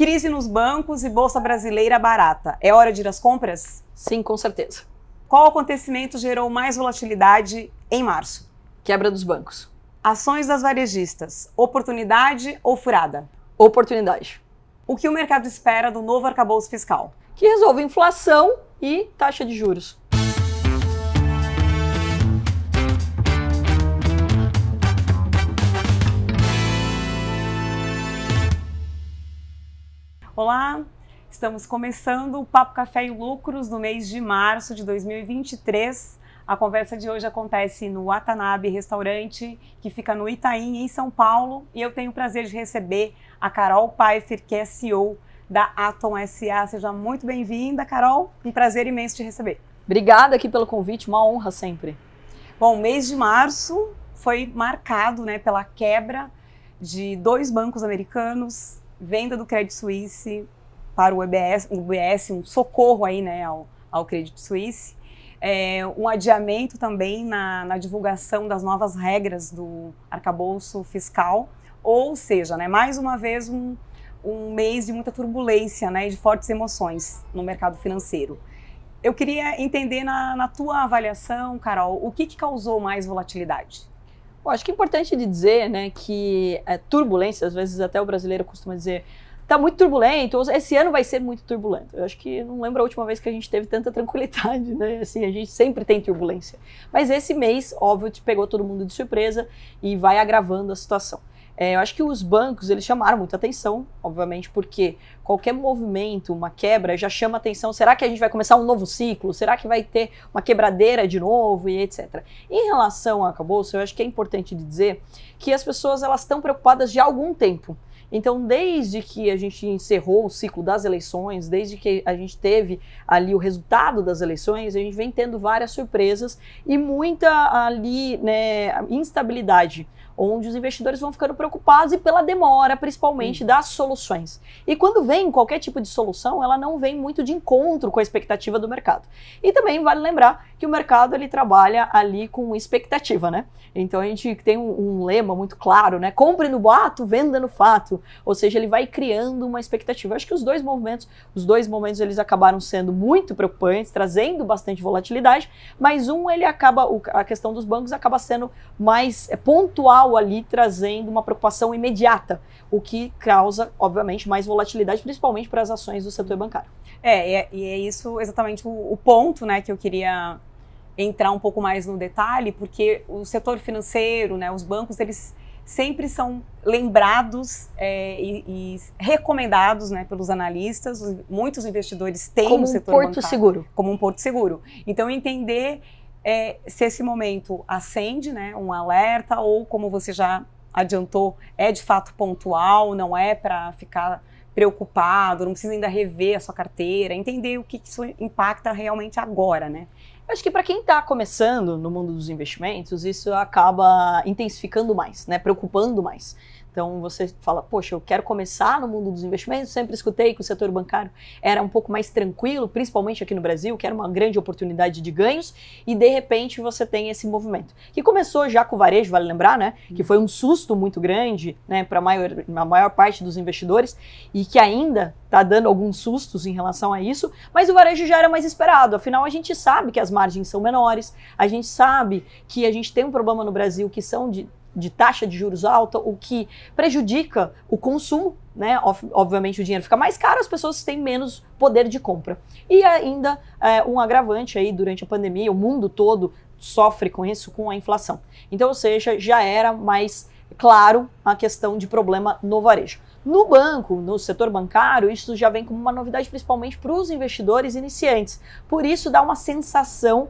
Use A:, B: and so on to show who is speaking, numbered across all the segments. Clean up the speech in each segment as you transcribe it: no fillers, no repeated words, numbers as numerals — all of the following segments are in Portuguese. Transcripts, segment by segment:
A: Crise nos bancos e Bolsa Brasileira barata. É hora de ir às compras?
B: Sim, com certeza.
A: Qual acontecimento gerou mais volatilidade em março?
B: Quebra dos bancos.
A: Ações das varejistas. Oportunidade ou furada?
B: Oportunidade.
A: O que o mercado espera do novo arcabouço fiscal?
B: Que resolve inflação e taxa de juros.
A: Olá, estamos começando o Papo Café e Lucros no mês de março de 2023. A conversa de hoje acontece no Watanabe Restaurante, que fica no Itaim, em São Paulo. E eu tenho o prazer de receber a Carol Pfeiffer, que é CEO da Atom SA. Seja muito bem-vinda, Carol. Um prazer imenso te receber.
B: Obrigada aqui pelo convite, uma honra sempre.
A: Bom, o mês de março foi marcado, pela quebra de 2 bancos americanos, venda do Credit Suisse para o UBS, um socorro aí, ao Credit Suisse, um adiamento também na divulgação das novas regras do arcabouço fiscal, ou seja, mais uma vez um mês de muita turbulência, e de fortes emoções no mercado financeiro. Eu queria entender na tua avaliação, Carol, o que causou mais volatilidade?
B: Eu acho que é importante de dizer, que turbulência, às vezes até o brasileiro costuma dizer, tá muito turbulento, ou esse ano vai ser muito turbulento. Eu acho que não lembro a última vez que a gente teve tanta tranquilidade, Assim, a gente sempre tem turbulência. Mas esse mês, óbvio, te pegou todo mundo de surpresa e vai agravando a situação. Eu acho que os bancos, eles chamaram muita atenção, obviamente, porque qualquer movimento, uma quebra, já chama atenção. Será que a gente vai começar um novo ciclo? Será que vai ter uma quebradeira de novo e etc. Em relação ao arcabouço, eu acho que é importante dizer que as pessoas elas estão preocupadas já há algum tempo. Então, desde que a gente encerrou o ciclo das eleições, desde que a gente teve ali o resultado das eleições, a gente vem tendo várias surpresas e muita ali, instabilidade, onde os investidores vão ficando preocupados e pela demora, principalmente, das soluções. E quando vem qualquer tipo de solução, ela não vem muito de encontro com a expectativa do mercado. E também vale lembrar que o mercado ele trabalha ali com expectativa, Então a gente tem um lema muito claro, Compre no boato, venda no fato. Ou seja, ele vai criando uma expectativa. Eu acho que os dois momentos eles acabaram sendo muito preocupantes, trazendo bastante volatilidade, mas a questão dos bancos acaba sendo mais pontual ali, trazendo uma preocupação imediata, o que causa, obviamente, mais volatilidade, principalmente para as ações do setor bancário.
A: E é isso exatamente o ponto, que eu queria entrar um pouco mais no detalhe, porque o setor financeiro, os bancos, eles sempre são lembrados e recomendados pelos analistas. Muitos investidores têm
B: como
A: o setor
B: bancário
A: bancário
B: seguro.
A: Como um porto seguro. Então, entender se esse momento acende um alerta ou, como você já adiantou, é de fato pontual, não é para ficar preocupado, não precisa ainda rever a sua carteira, entender o que isso impacta realmente agora,
B: Acho que para quem está começando no mundo dos investimentos, isso acaba intensificando mais, preocupando mais. Então você fala, poxa, eu quero começar no mundo dos investimentos, sempre escutei que o setor bancário era um pouco mais tranquilo, principalmente aqui no Brasil, que era uma grande oportunidade de ganhos, e de repente você tem esse movimento. Que começou já com o varejo, vale lembrar, que foi um susto muito grande, para a maior parte dos investidores, e que ainda está dando alguns sustos em relação a isso, mas o varejo já era mais esperado, afinal a gente sabe que as margens são menores, a gente sabe que a gente tem um problema no Brasil que são de taxa de juros alta, o que prejudica o consumo, Obviamente o dinheiro fica mais caro, as pessoas têm menos poder de compra. E ainda um agravante aí durante a pandemia, o mundo todo sofre com isso, com a inflação. Então, ou seja, já era mais claro a questão de problema no varejo. No banco, no setor bancário, isso já vem como uma novidade, principalmente para os investidores iniciantes. Por isso dá uma sensação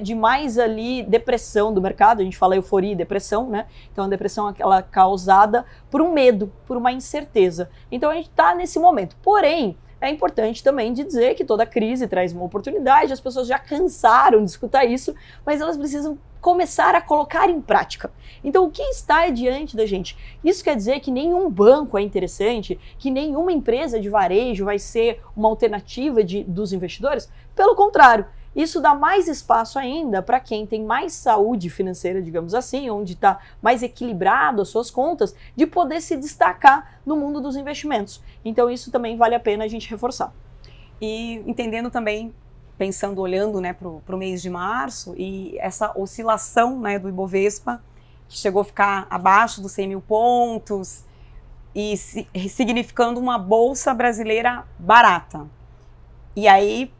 B: de mais ali depressão do mercado. A gente fala euforia e depressão, Então a depressão é aquela causada por um medo, por uma incerteza. Então a gente está nesse momento. Porém, é importante também de dizer que toda crise traz uma oportunidade, as pessoas já cansaram de escutar isso, mas elas precisam começar a colocar em prática. Então, o que está diante da gente? Isso quer dizer que nenhum banco é interessante, que nenhuma empresa de varejo vai ser uma alternativa dos investidores? Pelo contrário, Isso dá mais espaço ainda para quem tem mais saúde financeira, digamos assim, onde está mais equilibrado as suas contas, de poder se destacar no mundo dos investimentos. Então isso também vale a pena a gente reforçar.
A: E entendendo também, pensando, olhando, né, para o mês de março, e essa oscilação, né, do Ibovespa, que chegou a ficar abaixo dos 100 mil pontos, e significando uma bolsa brasileira barata. E aí,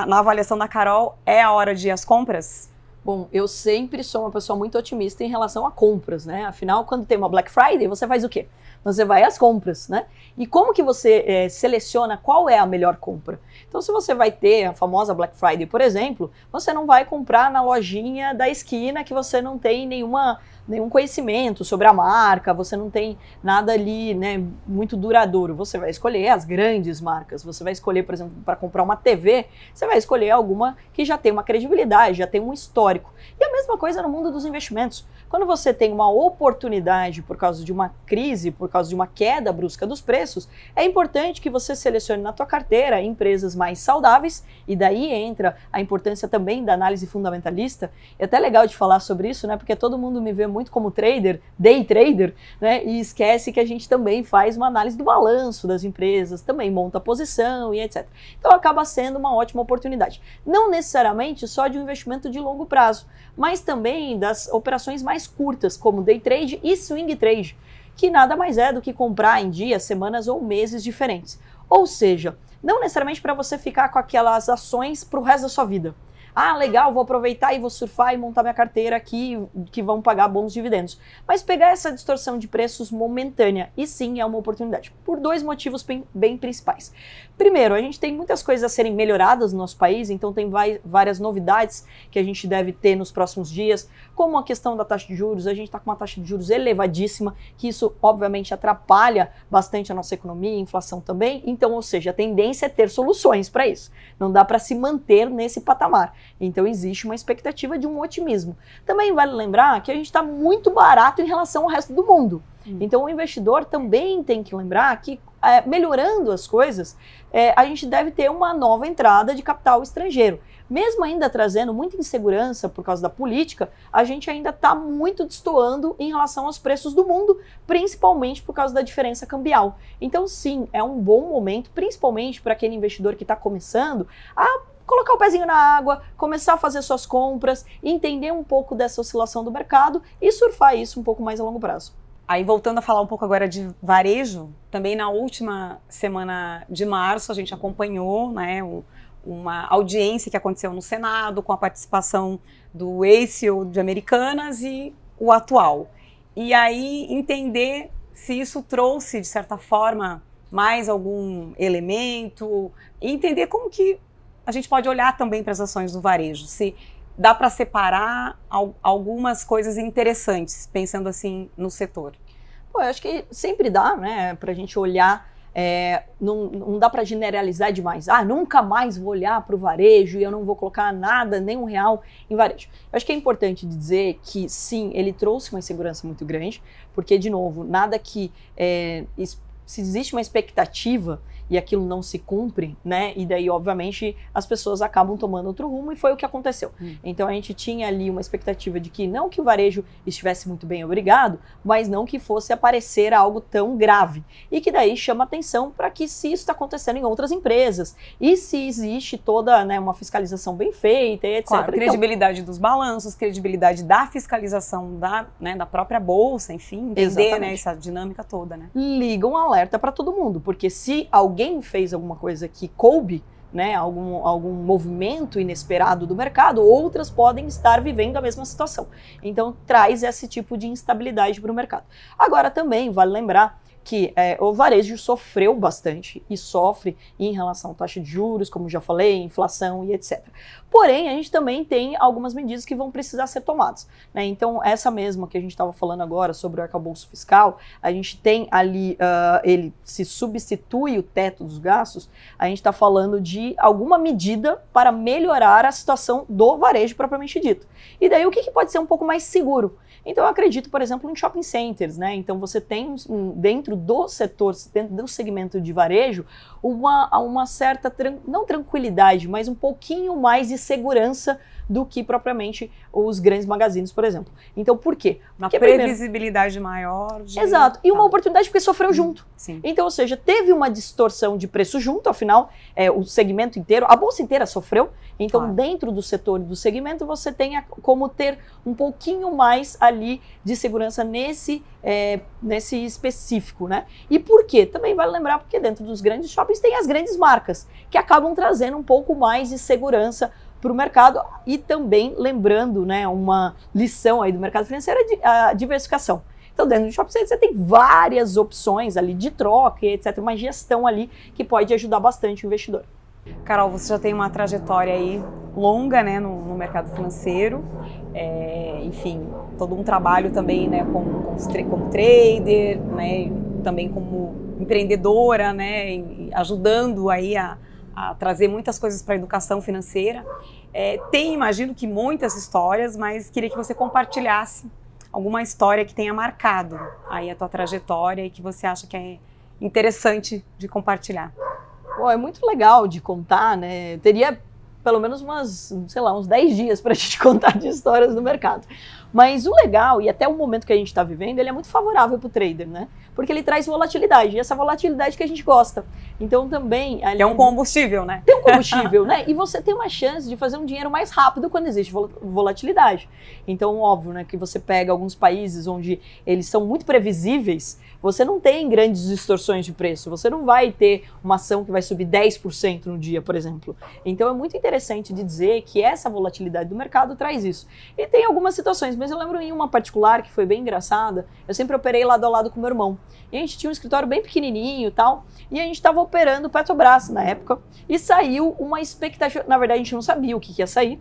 A: na avaliação da Carol, é a hora de ir às compras?
B: Bom, eu sempre sou uma pessoa muito otimista em relação a compras, né? Afinal, quando tem uma Black Friday, você faz o quê? Você vai às compras, né? E como que você seleciona qual é a melhor compra? Então, se você vai ter a famosa Black Friday, por exemplo, você não vai comprar na lojinha da esquina que você não tem nenhum conhecimento sobre a marca, você não tem nada ali, né, muito duradouro. Você vai escolher as grandes marcas, você vai escolher, por exemplo, para comprar uma TV, você vai escolher alguma que já tem uma credibilidade, já tem um histórico. E a mesma coisa no mundo dos investimentos. Quando você tem uma oportunidade por causa de uma crise, por causa de uma queda brusca dos preços, é importante que você selecione na tua carteira empresas mais saudáveis, e daí entra a importância também da análise fundamentalista. É até legal de falar sobre isso, né, porque todo mundo me vê muito como trader, day trader, né, e esquece que a gente também faz uma análise do balanço das empresas, também monta a posição e etc. Então acaba sendo uma ótima oportunidade. Não necessariamente só de um investimento de longo prazo, mas também das operações mais curtas, como day trade e swing trade, que nada mais é do que comprar em dias, semanas ou meses diferentes. Ou seja, não necessariamente para você ficar com aquelas ações para o resto da sua vida. Ah, legal, vou aproveitar e vou surfar e montar minha carteira aqui, que vão pagar bons dividendos. Mas pegar essa distorção de preços momentânea, e sim, é uma oportunidade, por dois motivos bem principais. Primeiro, a gente tem muitas coisas a serem melhoradas no nosso país, então tem várias novidades que a gente deve ter nos próximos dias, como a questão da taxa de juros. A gente está com uma taxa de juros elevadíssima, que isso obviamente atrapalha bastante a nossa economia, a inflação também. Então, ou seja, a tendência é ter soluções para isso. Não dá para se manter nesse patamar. Então existe uma expectativa de um otimismo. Também vale lembrar que a gente está muito barato em relação ao resto do mundo. Então o investidor também tem que lembrar que, melhorando as coisas, a gente deve ter uma nova entrada de capital estrangeiro. Mesmo ainda trazendo muita insegurança por causa da política, a gente ainda está muito destoando em relação aos preços do mundo, principalmente por causa da diferença cambial. Então sim, é um bom momento, principalmente para aquele investidor que está começando, a colocar o pezinho na água, começar a fazer suas compras, entender um pouco dessa oscilação do mercado e surfar isso um pouco mais a longo prazo.
A: Aí, voltando a falar um pouco agora de varejo, também na última semana de março a gente acompanhou, né, uma audiência que aconteceu no Senado com a participação do ex-CEO de Americanas e o atual. E aí entender se isso trouxe, de certa forma, mais algum elemento, e entender como que a gente pode olhar também para as ações do varejo, se dá para separar algumas coisas interessantes, pensando assim no setor.
B: Pô, eu acho que sempre dá, né, para a gente olhar, não dá para generalizar demais. Ah, nunca mais vou olhar para o varejo e eu não vou colocar nada, nem R$1 em varejo. Eu acho que é importante dizer que sim, ele trouxe uma insegurança muito grande, porque, de novo, nada que se existe uma expectativa e aquilo não se cumpre, né? E daí, obviamente, as pessoas acabam tomando outro rumo, e foi o que aconteceu. Então a gente tinha ali uma expectativa de que não que o varejo estivesse muito bem, obrigado, mas não que fosse aparecer algo tão grave. E que daí chama atenção para que se isso está acontecendo em outras empresas, e se existe toda, né, uma fiscalização bem feita, etc.
A: Claro, credibilidade dos balanços, credibilidade da fiscalização da própria bolsa, enfim, entender, né, essa dinâmica toda, né?
B: Liga um alerta para todo mundo, porque se alguém fez alguma coisa que coube, né, algum movimento inesperado do mercado, outras podem estar vivendo a mesma situação. Então traz esse tipo de instabilidade para o mercado. Agora também vale lembrar que o varejo sofreu bastante e sofre em relação à taxa de juros, como já falei, inflação e etc. Porém, a gente também tem algumas medidas que vão precisar ser tomadas, né? Então, essa mesma que a gente estava falando agora sobre o arcabouço fiscal, a gente tem ali, ele se substitui o teto dos gastos, a gente está falando de alguma medida para melhorar a situação do varejo propriamente dito. E daí, o que pode ser um pouco mais seguro? Então eu acredito, por exemplo, em shopping centers, né? Então você tem dentro do setor, dentro do segmento de varejo, uma certa, não tranquilidade, mas um pouquinho mais de segurança do que propriamente os grandes magazines, por exemplo. Então, por quê?
A: Uma previsibilidade maior.
B: Exato. E uma oportunidade porque sofreu junto.
A: Sim.
B: Então, ou seja, teve uma distorção de preço junto, afinal, o segmento inteiro, a bolsa inteira sofreu. Então, claro, dentro do setor e do segmento, você tem como ter um pouquinho mais ali de segurança nesse específico, né? E por quê? Também vale lembrar porque dentro dos grandes shoppings tem as grandes marcas, que acabam trazendo um pouco mais de segurança para o mercado e também lembrando, né, uma lição aí do mercado financeiro, a diversificação. Então, dentro do shopping center, você tem várias opções ali de troca, etc., uma gestão ali que pode ajudar bastante o investidor.
A: Carol, você já tem uma trajetória aí longa, né, no mercado financeiro, enfim, todo um trabalho também, né, como trader, né, também como empreendedora, né, ajudando aí a trazer muitas coisas para a educação financeira. Tem, imagino que muitas histórias, mas queria que você compartilhasse alguma história que tenha marcado aí a tua trajetória e que você acha que é interessante de compartilhar.
B: Bom, é muito legal de contar, né? Teria pelo menos uns 10 dias para a gente contar de histórias do mercado. Mas o legal, e até o momento que a gente está vivendo, ele é muito favorável para o trader, né? Porque ele traz volatilidade, e essa volatilidade que a gente gosta. Então também...
A: É um combustível, né?
B: Tem um combustível, né? E você tem uma chance de fazer um dinheiro mais rápido quando existe volatilidade. Então, óbvio, né, que você pega alguns países onde eles são muito previsíveis, você não tem grandes distorções de preço, você não vai ter uma ação que vai subir 10% no dia, por exemplo. Então é muito interessante de dizer que essa volatilidade do mercado traz isso. E tem algumas situações, mas eu lembro em uma particular que foi bem engraçada, eu sempre operei lado a lado com meu irmão. E a gente tinha um escritório bem pequenininho e tal, e a gente estava operando Petrobras na época, e saiu uma expectativa, na verdade a gente não sabia o que ia sair,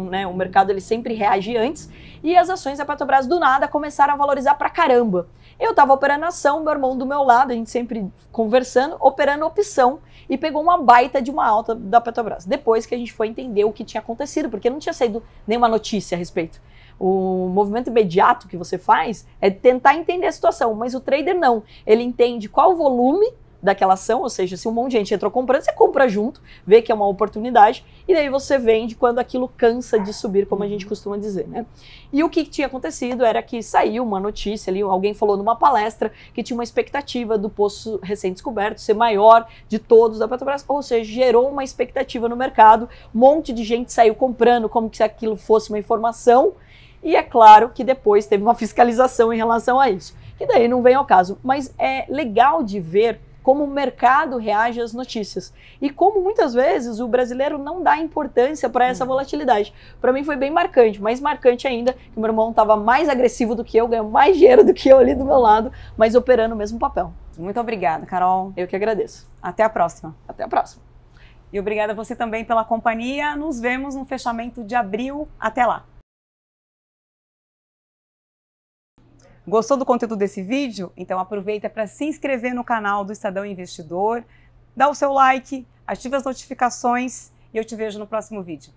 B: né, o mercado ele sempre reage antes, e as ações da Petrobras do nada começaram a valorizar pra caramba. Eu estava operando ação, meu irmão do meu lado, a gente sempre conversando, operando opção, e pegou uma baita de uma alta da Petrobras. Depois que a gente foi entender o que tinha acontecido, porque não tinha saído nenhuma notícia a respeito. O movimento imediato que você faz é tentar entender a situação, mas o trader não. Ele entende qual o volume daquela ação, ou seja, se um monte de gente entrou comprando, você compra junto, vê que é uma oportunidade, e daí você vende quando aquilo cansa de subir, como a gente costuma dizer, né? E o que tinha acontecido era que saiu uma notícia ali, alguém falou numa palestra que tinha uma expectativa do poço recém-descoberto ser maior de todos da Petrobras, ou seja, gerou uma expectativa no mercado, um monte de gente saiu comprando como se aquilo fosse uma informação, e é claro que depois teve uma fiscalização em relação a isso, que daí não vem ao caso, mas é legal de ver como o mercado reage às notícias. E como muitas vezes o brasileiro não dá importância para essa volatilidade. Para mim foi bem marcante, mais marcante ainda, que o meu irmão estava mais agressivo do que eu, ganhou mais dinheiro do que eu ali do meu lado, mas operando o mesmo papel.
A: Muito obrigada, Carol.
B: Eu que agradeço.
A: Até a próxima.
B: Até a próxima.
A: E obrigada a você também pela companhia. Nos vemos no fechamento de abril. Até lá. Gostou do conteúdo desse vídeo? Então aproveita para se inscrever no canal do Estadão Investidor, dá o seu like, ativa as notificações e eu te vejo no próximo vídeo.